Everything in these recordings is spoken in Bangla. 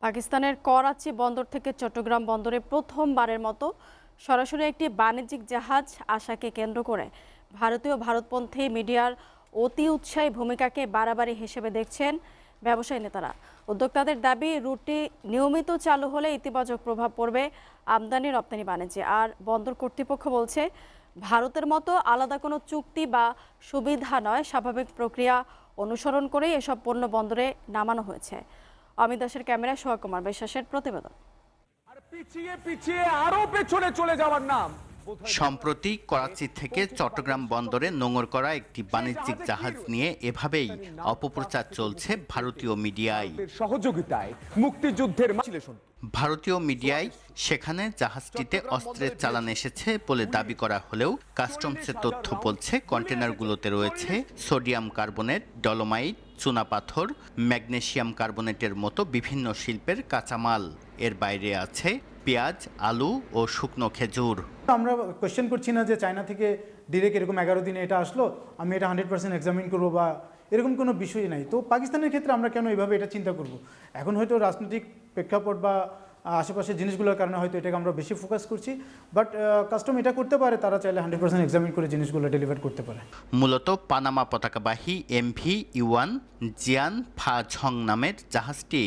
পাকিস্তানের করাচি বন্দর থেকে চট্টগ্রাম বন্দরে প্রথমবারের মতো সরাসরি একটি বাণিজ্যিক জাহাজ আসাকে কেন্দ্র করে ভারতীয় ভারতপন্থী মিডিয়ার অতি উৎসাহী ভূমিকাকে বাড়াবাড়ি হিসেবে দেখছেন ব্যবসায়ী নেতারা। উদ্যোক্তাদের দাবি, রুটটি নিয়মিত চালু হলে ইতিবাচক প্রভাব পড়বে আমদানি রপ্তানি বাণিজ্যে। আর বন্দর কর্তৃপক্ষ বলছে, ভারতের মতো আলাদা কোনো চুক্তি বা সুবিধা নয়, স্বাভাবিক প্রক্রিয়া অনুসরণ করেই এসব পণ্য বন্দরে নামানো হয়েছে। অমিত দাসের ক্যামেরায় সোহাগ কুমার বিশ্বাসের প্রতিবেদন। সম্প্রতি করাচি থেকে চট্টগ্রাম বন্দরে নোঙর করা একটি বাণিজ্যিক জাহাজ নিয়ে এভাবেই অপপ্রচার চলছে ভারতীয় মিডিয়ায়। সহযোগিতায় মুক্তিযুদ্ধের ভারতীয় মিডিয়ায় সেখানে জাহাজটিতে অস্ত্রের চালান এসেছে বলে দাবি করা হলেও কাস্টমসের তথ্য বলছে কন্টেনারগুলোতে রয়েছে সোডিয়াম কার্বনেট, ডলোমাইট, চুনাপাথর, ম্যাগনেসিয়াম কার্বনেটের মতো বিভিন্ন শিল্পের কাঁচামাল। এর বাইরে আছে পেঁয়াজ, আলু ও শুকনো খেজুর। আমরা কোয়েশ্চেন করছি না যে চায়না থেকে ডিরেক্ট এরকম 11 দিনে এটা আসলো, আমি এটা 100% এক্সামিন করবো বা এরকম কোনো বিষয় নাই। তো পাকিস্তানের ক্ষেত্রে আমরা কেন এইভাবে এটা চিন্তা করব? এখন হয়তো রাজনৈতিক প্রেক্ষাপট বা আশেপাশের জিনিসগুলোর কারণে হয়তো এটাকে আমরা বেশি ফোকাস করছি, বাট কাস্টম এটা করতে পারে, তারা চাইলে 100% এক্সামিন করে জিনিসগুলো ডেলিভার করতে পারে। মূলত পানামা পতাকাবাহী MV ইউয়ান জিয়ান ফা ঝং নামের জাহাজটি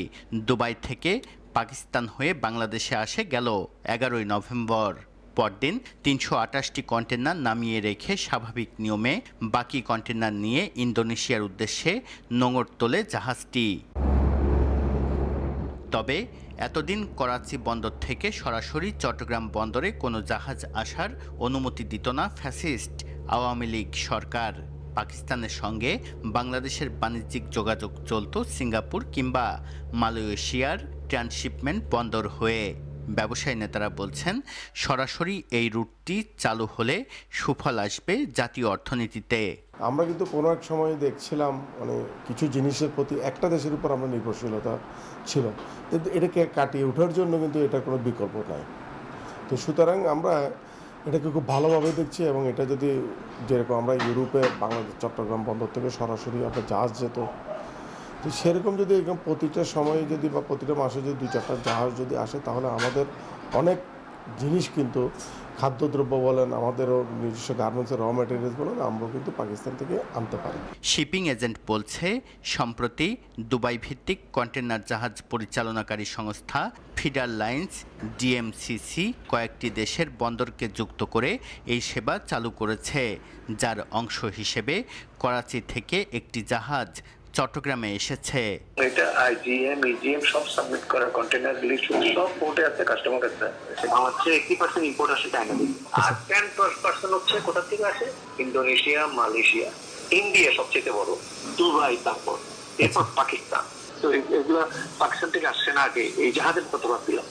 দুবাই থেকে পাকিস্তান হয়ে বাংলাদেশে আসে গেল 11ই নভেম্বর। পরদিন 328টি কন্টেনার নামিয়ে রেখে স্বাভাবিক নিয়মে বাকি কন্টেনার নিয়ে ইন্দোনেশিয়ার উদ্দেশ্যে নোঙর তোলে জাহাজটি। তবে এতদিন করাচি বন্দর থেকে সরাসরি চট্টগ্রাম বন্দরে কোনো জাহাজ আসার অনুমতি দিত না ফ্যাসিস্ট আওয়ামী লীগ সরকার। পাকিস্তানের সঙ্গে বাংলাদেশের বাণিজ্যিক যোগাযোগ চলত সিঙ্গাপুর কিংবা মালয়েশিয়ার ট্রান্সশিপমেন্ট বন্দর হয়ে। ব্যবসায়ী নেতারা বলছেন, সরাসরি এই রুটটি চালু হলে সুফল আসবে জাতীয় অর্থনীতিতে। আমরা কিন্তু কোনো এক সময় দেখছিলাম মানে কিছু জিনিসের প্রতি একটা দেশের উপর আমরা নির্ভরশীলতা ছিল, কিন্তু এটাকে কাটিয়ে ওঠার জন্য কিন্তু এটার কোনো বিকল্প নাই। তো সুতরাং আমরা এটাকে খুব ভালোভাবে দেখছি, এবং এটা যদি যেরকম আমরা ইউরোপে বাংলাদেশ চট্টগ্রাম বন্দর থেকে সরাসরি আপনার জাহাজ যেত, তো সেরকম যদি এরকম প্রতিটা সময়ে যদি বা প্রতিটা মাসে যদি 2-4টা জাহাজ যদি আসে, তাহলে আমাদের অনেক জিনিস কিন্তু খাদ্যদ্রব্য বলেন, আমাদেরও নিজস্ব গার্মেন্টসের র ম্যাটেরিয়ালস বলেন, আমরাও কিন্তু পাকিস্তান থেকে আনতে পারি। শিপিং এজেন্ট বলছে, সম্প্রতি দুবাই ভিত্তিক কন্টেনার জাহাজ পরিচালনাকারী সংস্থা ফিডার লাইন্স DMCC কয়েকটি দেশের বন্দরকে যুক্ত করে এই সেবা চালু করেছে, যার অংশ হিসেবে করাচি থেকে একটি জাহাজ চট্টগ্রামে এসেছে। এটা IGM, EGM সব সাবমিট করা কন্টেইনার লিস্ট সব পোর্টে আছে, কাস্টমার কাছে আমার হচ্ছে 80% ইম্পোর্ট আসে চায়না থেকে, আর 10% হচ্ছে কোথা থেকে আসে? ইন্দোনেশিয়া, মালয়েশিয়া, ইন্ডিয়া সবচেয়ে বড়, দুবাই, তারপর এরপর পাকিস্তান। তো এগুলা পাকিস্তান থেকে আসছে না আগে, এই জাহাজের প্রতিবাদ দিলাম।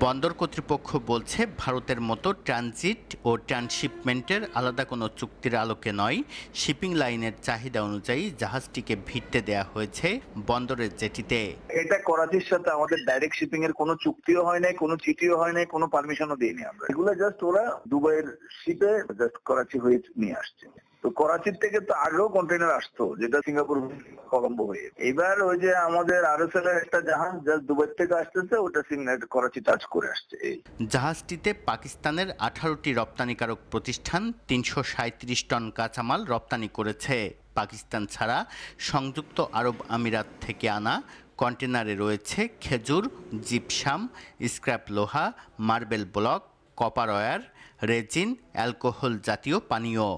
বন্দর কর্তৃপক্ষ বলছে, ভারতের মতো ট্রানজিট ও ট্রান্সশিপমেন্টের আলাদা কোনো চুক্তির আলোকে নয়, শিপিং লাইনের চাহিদা অনুযায়ী জাহাজটিকে ভিড়তে দেয়া হয়েছে বন্দরের জেটিতে। এটা করাচির সাথে আমাদের ডাইরেক্ট শিপিং এর কোনো চুক্তিও হয় নাই, কোনো চিঠিও হয় নাই, কোনো পারমিশনও দেয়নি আমরা। এগুলো জাস্ট ওরা দুবাইয়ের শিপে জাস্ট করাচি হয়ে নিয়ে আসছে। তো করাচির থেকে তো আগেও কন্টেনার আসতো, যেটা সিঙ্গাপুর, কলম্বো হয়ে। এবার ওই যে আমাদের RSL এর একটা জাহাজ জাস্ট দুবাই থেকে আসতেছে, ওটা করাচি টাচ করে আসছে। জাহাজটিতে পাকিস্তানের 18টি রপ্তানিকারক প্রতিষ্ঠান 337 টন কাঁচামাল রপ্তানি করেছে। পাকিস্তান ছাড়া সংযুক্ত আরব আমিরাত থেকে আনা কন্টেনারে রয়েছে খেজুর, জিপসাম, স্ক্র্যাপ লোহা, marble block, copper wire, resin, alcohol জাতীয় পানীয়।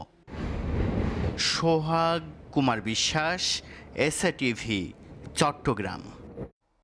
সোহাগ কুমার বিশ্বাস, SA TV, চট্টগ্রাম।